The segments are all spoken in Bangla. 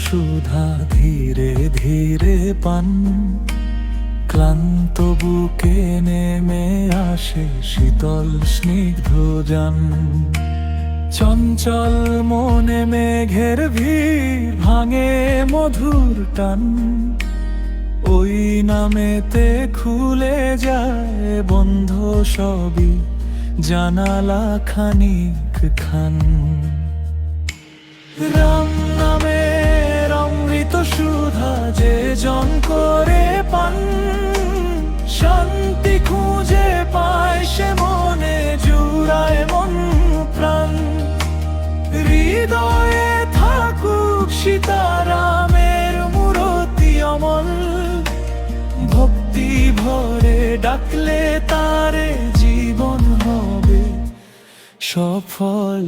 সুধা ধীরে ধীরে পান, ক্লান্ত বুকে নেমে আসে শীতল স্নিগ্ধ জান। চঞ্চল মনে মেঘের ভিড় ভাঙে মধুর টান, ওই নামেতে খুলে যায় বন্ধ সবই জানালা খানিক খান। রাম নামের অমৃত সুধা যে জন করে পান, শান্তি খুঁজে পায় সে মনে জুড়ায় মন প্রাণ। হৃদয়ে থাকুক সীতারামের মূরতি অমল, ভক্তি ভরে ডাকলে তারে জীবন হবে সফল।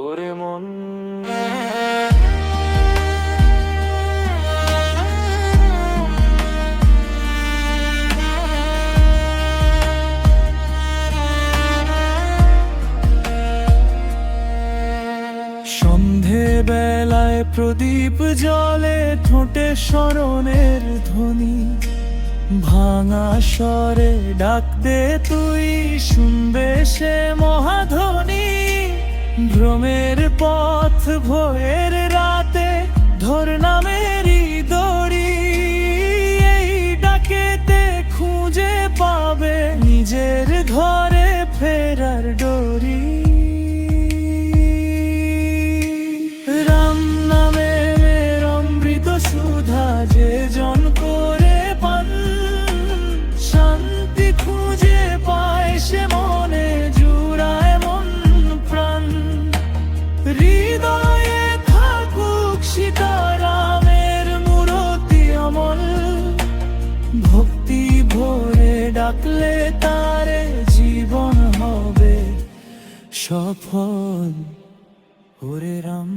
ওরে মন সন্ধে বেলায় প্রদীপ জলে ঠোঁটে স্মরণের ধ্বনি, ভাঙা স্বরে ডাক দে তুই শুনবে সে মহাধ্বনি। ভ্রমের পথ ভোরের রাতে ধর নামেরই দড়ি, এই ডাকেতে খুঁজে পাবে নিজের ঘরে ফেরার ডোরি। রাম নামের অমৃত সুধা যে জন করে পান, শান্তি খুঁজে পায় সে মনে জুড়ায় মন প্রাণ। হৃদয়ে থাকুক সীতারামের মূরতি অমল, ভক্তি ভরে ডাকলে তারে জীবন হবে সফল। ওরে রাম।